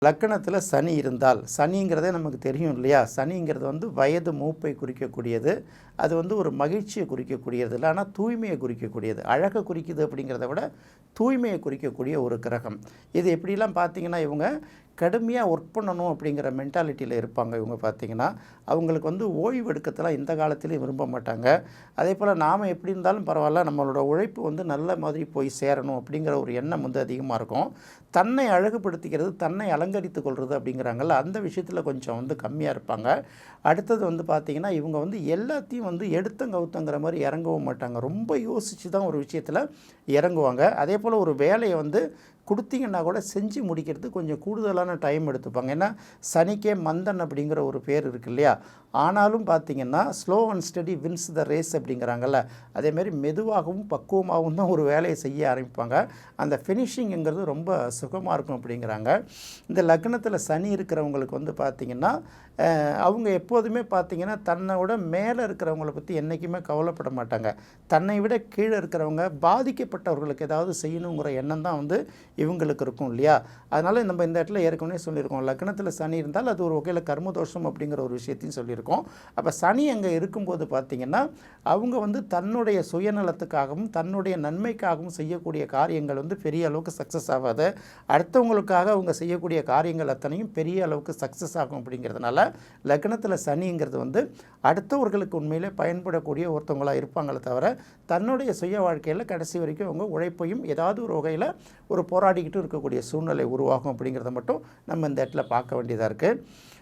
லக்கணத்தில் சனி இருந்தால், சனிங்கிறதே நமக்கு தெரியும் இல்லையா? சனிங்கிறது வயது மூப்பை குறிக்கக்கூடியது. அது ஒரு மகிழ்ச்சியை குறிக்கக்கூடியது இல்லை, ஆனால் தூய்மையை குறிக்கக்கூடியது. அழகை குறிக்குது அப்படிங்கிறத விட தூய்மையை குறிக்கக்கூடிய ஒரு கிரகம். இது எப்படிலாம் பார்த்தீங்கன்னா, இவங்க கடுமையாக ஒர்க் பண்ணணும் அப்படிங்கிற மென்டாலிட்டியில் இருப்பாங்க. இவங்க பார்த்தீங்கன்னா, அவங்களுக்கு ஓய்வு எடுக்கத்தெல்லாம் இந்த காலத்திலையும் விரும்ப மாட்டாங்க. அதே போல் நாம் எப்படி இருந்தாலும் பரவாயில்ல, நம்மளோட உழைப்பு நல்ல மாதிரி போய் சேரணும் அப்படிங்கிற ஒரு எண்ணம் அதிகமாக இருக்கும். தன்னை அழகுபடுத்திக்கிறது, தன்னை அலங்கரித்து கொள்வது அப்படிங்கிறாங்கல்ல, அந்த விஷயத்தில் கொஞ்சம் கம்மியாக இருப்பாங்க. அடுத்தது பார்த்திங்கன்னா, இவங்க எல்லாத்தையும் எடுத்தங்கவுத்தங்கிற மாதிரி இறங்கவும் மாட்டாங்க. ரொம்ப யோசித்து தான் ஒரு விஷயத்தில் இறங்குவாங்க. அதே போல் ஒரு வேலையை கொடுத்தீங்கன்னா கூட செஞ்சு முடிக்கிறது கொஞ்சம் கூடுதலான டைம் எடுத்துப்பாங்க. ஏன்னா சனிக்கே மந்தன் அப்படிங்கிற ஒரு பேர் இருக்குது இல்லையா? ஆனாலும் பார்த்திங்கன்னா, slow and steady wins the race அப்படிங்கிறாங்கல்ல, அதேமாரி மெதுவாகவும் பக்குவமாகவும் தான் ஒரு வேலையை செய்ய ஆரம்பிப்பாங்க. அந்த ஃபினிஷிங்கிறது ரொம்ப சுகமாக இருக்கும் அப்படிங்கிறாங்க. இந்த லக்னத்தில் சனி இருக்கிறவங்களுக்கு பார்த்திங்கன்னா, அவங்க எப்போதுமே பார்த்திங்கன்னா தன்னோட மேலே இருக்கிறவங்கள பற்றி என்றைக்குமே கவலைப்பட மாட்டாங்க. தன்னை விட கீழே இருக்கிறவங்க பாதிக்கப்பட்டவர்களுக்கு ஏதாவது செய்யணுங்கிற எண்ணம் தான் இவங்களுக்கு இருக்கும் இல்லையா? அதனால் நம்ம இந்த இடத்துல ஏற்கனவே சொல்லியிருக்கோம், லக்னத்தில் சனி இருந்தால் அது ஒரு வகையில் கர்மதோஷம் அப்படிங்கிற ஒரு விஷயத்தையும் சொல்லியிருக்கோம். அப்போ சனி அங்கே இருக்கும்போது பார்த்திங்கன்னா, அவங்க தன்னுடைய சுயநலத்துக்காகவும் தன்னுடைய நன்மைக்காகவும் செய்யக்கூடிய காரியங்கள் பெரிய அளவுக்கு சக்ஸஸ் ஆகாது. அடுத்தவங்களுக்காக அவங்க செய்யக்கூடிய காரியங்கள் அத்தனையும் பெரிய அளவுக்கு சக்ஸஸ் ஆகும். அப்படிங்கிறதுனால லக்னத்தில் சனிங்கிறது அடுத்தவர்களுக்கு உண்மையிலே பயன்படக்கூடிய ஒருத்தவங்களாக இருப்பாங்களே தவிர, தன்னுடைய சுய வாழ்க்கையில் கடைசி வரைக்கும் அவங்க உழைப்பையும் ஏதாவது ஒரு வகையில் ஒரு போராடிக்கிட்டு இருக்கக்கூடிய சூழ்நிலை உருவாகும் அப்படிங்கிறத மட்டும் நம்ம இந்த இடத்துல பார்க்க வேண்டியதாக இருக்குது.